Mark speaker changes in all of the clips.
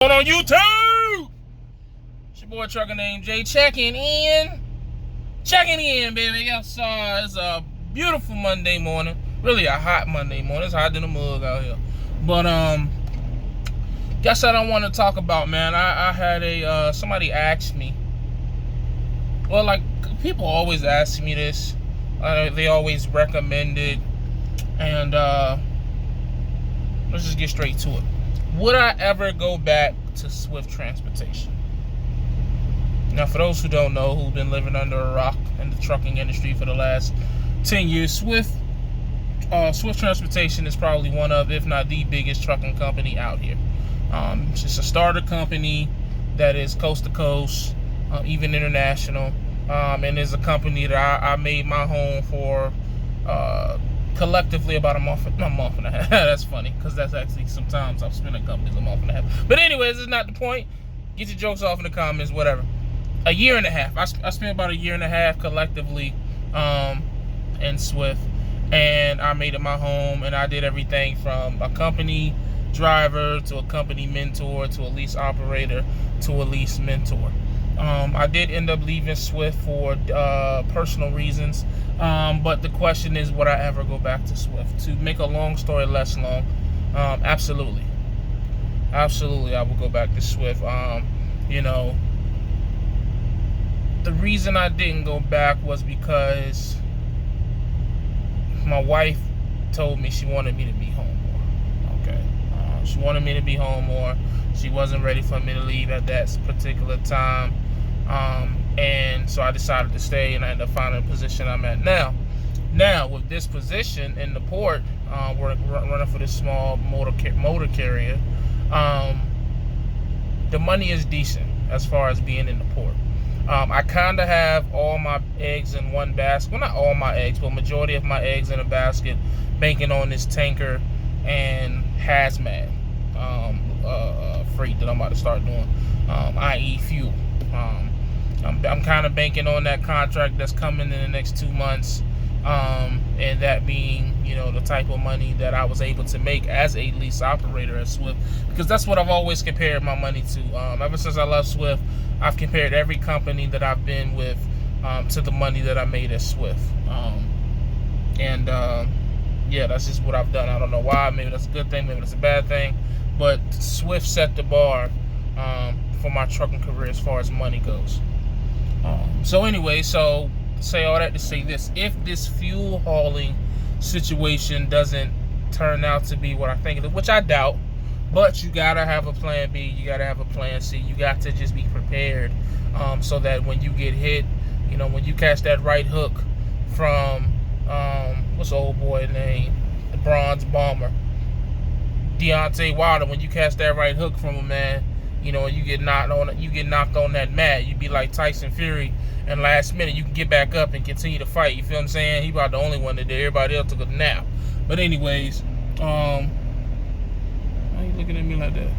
Speaker 1: On YouTube, it's your boy ThatGuyNamedJay checking in, baby. It's a beautiful Monday morning, really a hot Monday morning. It's hot in the mug out here, but guess what I want to talk about, man. I had somebody ask me, well, like, people always ask me this, they always recommend it, and let's just get straight to it. Would I ever go back to Swift transportation? Now, for those who don't know, who've been living under a rock in the trucking industry for the last 10 years, Swift Transportation is probably one of, if not the biggest trucking company out here. It's just a starter company that is coast to coast, even international, and is a company that I made my home for collectively about a month and a half. That's funny, because that's actually sometimes I've spent at companies a month and a half. But anyways, it's not the point. Get your jokes off in the comments, whatever. A year and a half. I spent about a year and a half collectively in Swift, and I made it my home, and I did everything from a company driver to a company mentor to a lease operator to a lease mentor. I did end up leaving Swift for personal reasons, but the question is, would I ever go back to Swift? To make a long story less long, absolutely, I will go back to Swift. You know, the reason I didn't go back was because my wife told me she wanted me to be home more. Okay, she wanted me to be home more. She wasn't ready for me to leave at that particular time. And so I decided to stay, and I ended up finding a position I'm at now. Now, with this position in the port, we're running for this small motor carrier. The money is decent as far as being in the port. I kind of have all my eggs in one basket. Well, not all my eggs, but majority of my eggs in a basket, banking on this tanker and hazmat freight that I'm about to start doing, i.e. fuel. I'm kind of banking on that contract that's coming in the next 2 months, and that being, you know, the type of money that I was able to make as a lease operator at Swift, because that's what I've always compared my money to. Ever since I left Swift, I've compared every company that I've been with to the money that I made at Swift. Yeah, that's just what I've done. I don't know why. Maybe that's a good thing, maybe that's a bad thing, but Swift set the bar for my trucking career as far as money goes. So anyway, so say all that to say this: if this fuel hauling situation doesn't turn out to be what I think it is, which I doubt, but you gotta have a plan B, you gotta have a plan C, you got to just be prepared, so that when you get hit, you know, when you catch that right hook from what's the old boy name, the bronze bomber, Deontay Wilder, when you catch that right hook from him, man, you know, you get knocked on that mat, you be like Tyson Fury, and last minute you can get back up and continue to fight. You feel what I'm saying? He about the only one that did. Everybody else took a nap. But anyways, why are you looking at me like that?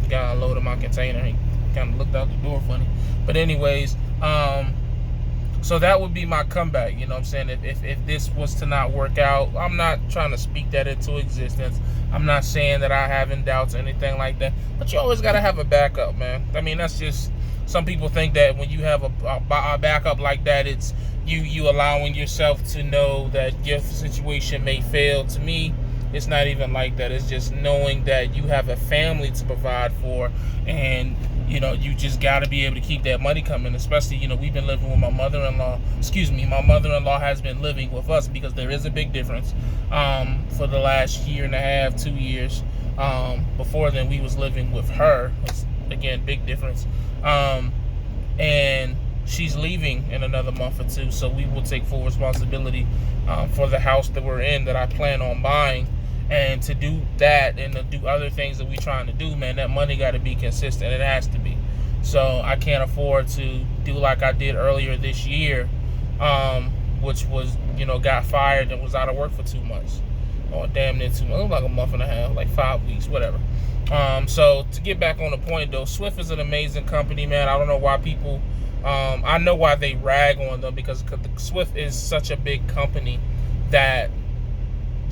Speaker 1: The guy unloaded my container. He kind of looked out the door funny. But anyways, so that would be my comeback. You know what I'm saying? If this was to not work out, I'm not trying to speak that into existence. I'm not saying that I have doubts or anything like that. But you always got to have a backup, man. I mean, that's just, some people think that when you have a backup like that, it's you allowing yourself to know that your situation may fail. To me, it's not even like that. It's just knowing that you have a family to provide for, and you know, you just got to be able to keep that money coming. Especially, you know, we've been living with my mother-in-law. My mother-in-law has been living with us, because there is a big difference. For the last year and a half, 2 years, before then we was living with her. It's, again, big difference. And she's leaving in another month or two, so we will take full responsibility for the house that we're in, that I plan on buying. And to do that and to do other things that we're trying to do, man, that money got to be consistent. It has to be. So I can't afford to do like I did earlier this year, which was, you know, got fired and was out of work for 2 months. Or damn near 2 months. It was like a month and a half, like 5 weeks, whatever. So to get back on the point though, Swift is an amazing company, man. I don't know why people, I know why they rag on them, because Swift is such a big company that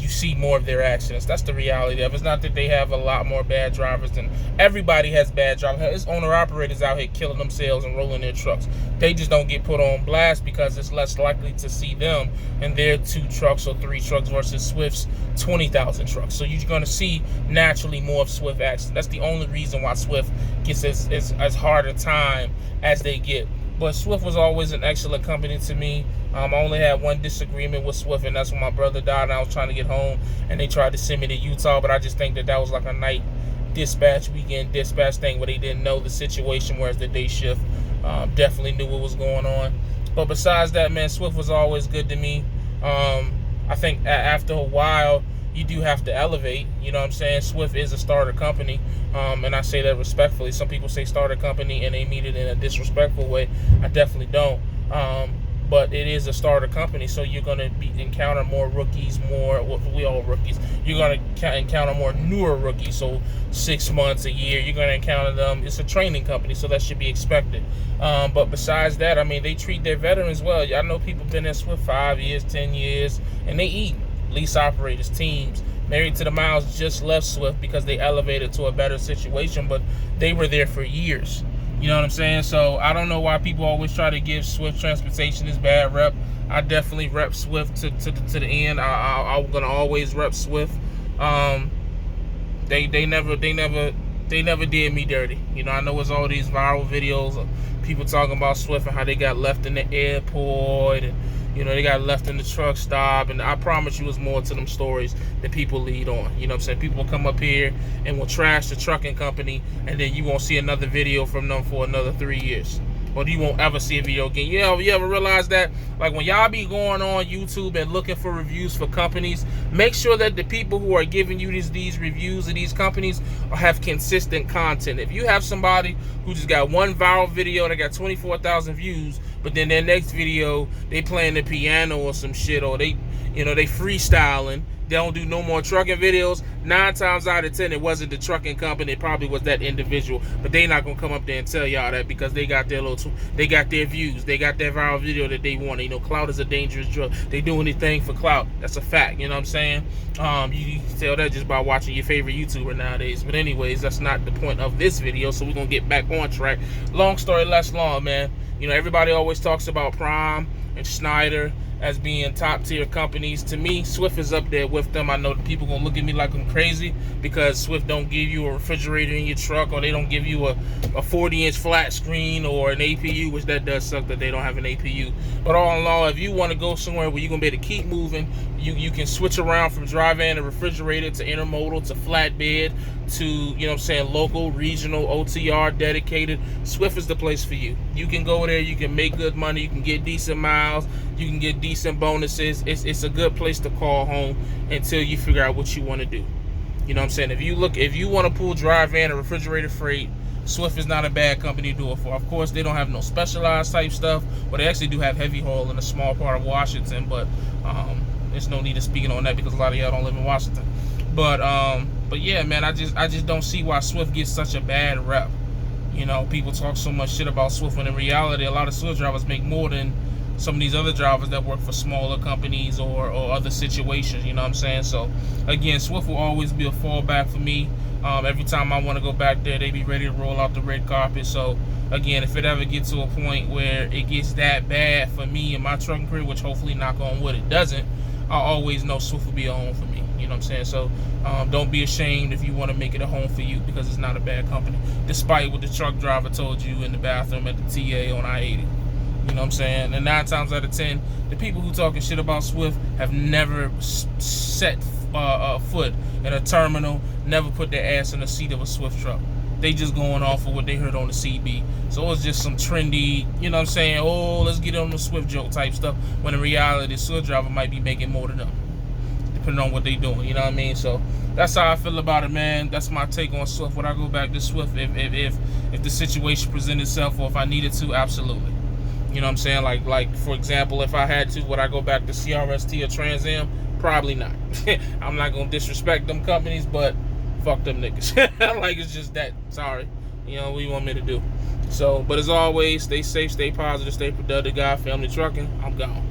Speaker 1: you see more of their accidents. That's the reality of it. It's not that they have a lot more bad drivers than everybody has bad drivers. It's owner-operators out here killing themselves and rolling their trucks. They just don't get put on blast because it's less likely to see them and their 2 trucks or 3 trucks versus Swift's 20,000 trucks. So you're going to see naturally more of Swift accidents. That's the only reason why Swift gets as hard a time as they get. But Swift was always an excellent company to me. I only had one disagreement with Swift, and that's when my brother died and I was trying to get home, and they tried to send me to Utah. But I just think that was like a night weekend dispatch thing where they didn't know the situation, whereas the day shift definitely knew what was going on. But besides that, man, Swift was always good to me. I think after a while, you do have to elevate. You know what I'm saying? Swift is a starter company, and I say that respectfully. Some people say starter company and they mean it in a disrespectful way. I definitely don't. But it is a starter company, so you're going to encounter more rookies, we all rookies. You're going to encounter more newer rookies, so 6 months, a year, you're going to encounter them. It's a training company, so that should be expected. But besides that, I mean, they treat their veterans well. I know people been in Swift 5 years, 10 years, and they eat. Lease operators, teams. Married to the Miles just left Swift because they elevated to a better situation, but they were there for years. You know what I'm saying? So I don't know why people always try to give Swift Transportation this bad rep. I definitely rep Swift to the end. I'm gonna always rep Swift. They never did me dirty. You know, I know it's all these viral videos of people talking about Swift and how they got left in the airport and, you know, they got left in the truck stop, and I promise you it's more to them stories than people lead on. You know what I'm saying? People will come up here and will trash the trucking company, and then you won't see another video from them for another 3 years. Or you won't ever see a video again. You ever realize that? Like, when y'all be going on YouTube and looking for reviews for companies, make sure that the people who are giving you these reviews of these companies have consistent content. If you have somebody who just got one viral video that got 24,000 views, but then their next video they playing the piano or some shit, or they freestyling, they don't do no more trucking videos, 9 times out of 10 it wasn't the trucking company, it probably was that individual. But they not gonna come up there and tell y'all that because they got their they got their views, they got their viral video that they want. You know, clout is a dangerous drug. They do anything for clout. That's a fact. You know what I'm saying? You can tell that just by watching your favorite YouTuber nowadays. But anyways, that's not the point of this video, so we're gonna get back on track. Long story less long, man. You know, everybody always talks about Prime and Schneider as being top tier companies. To me, Swift is up there with them. I know the people gonna look at me like I'm crazy because Swift don't give you a refrigerator in your truck, or they don't give you a 40-inch flat screen or an APU, which that does suck that they don't have an APU. But all in all, if you want to go somewhere where you're gonna be able to keep moving, you can switch around from dry van to refrigerator to intermodal to flatbed to, you know what I'm saying, local, regional, OTR, dedicated. Swift is the place for you. You can go there, you can make good money, you can get decent miles, you can get decent bonuses. It's a good place to call home until you figure out what you want to do. You know what I'm saying? If you want to pull dry van or refrigerator freight, Swift is not a bad company to do it for. Of course, they don't have no specialized type stuff, but they actually do have heavy haul in a small part of Washington, but there's no need of speaking on that because a lot of y'all don't live in Washington. But yeah, man, I just don't see why Swift gets such a bad rep. You know, people talk so much shit about Swift when in reality a lot of Swift drivers make more than some of these other drivers that work for smaller companies or other situations. You know what I'm saying? So again, Swift will always be a fallback for me. Every time I want to go back there, they be ready to roll out the red carpet. So again, if it ever gets to a point where it gets that bad for me and my trucking career, which hopefully, knock on wood, it doesn't, I always know Swift will be a home for me. You know what I'm saying? So don't be ashamed if you want to make it a home for you, because it's not a bad company, despite what the truck driver told you in the bathroom at the TA on I-80. You know what I'm saying? And 9 times out of 10, the people who talking shit about Swift have never set foot in a terminal, never put their ass in the seat of a Swift truck. They just going off of what they heard on the CB. So it's just some trendy, you know what I'm saying, oh, let's get on the Swift joke type stuff, when in reality, the Swift driver might be making more than them, depending on what they doing, you know what I mean? So that's how I feel about it, man. That's my take on Swift. Would I go back to Swift if the situation presented itself, or if I needed to? Absolutely. You know what I'm saying? Like for example, if I had to, would I go back to CRST or Trans Am? Probably not. I'm not gonna disrespect them companies, but fuck them niggas. Like, it's just that. Sorry. You know, what do you want me to do? So, but as always, stay safe, stay positive, stay productive. God, family trucking. I'm gone.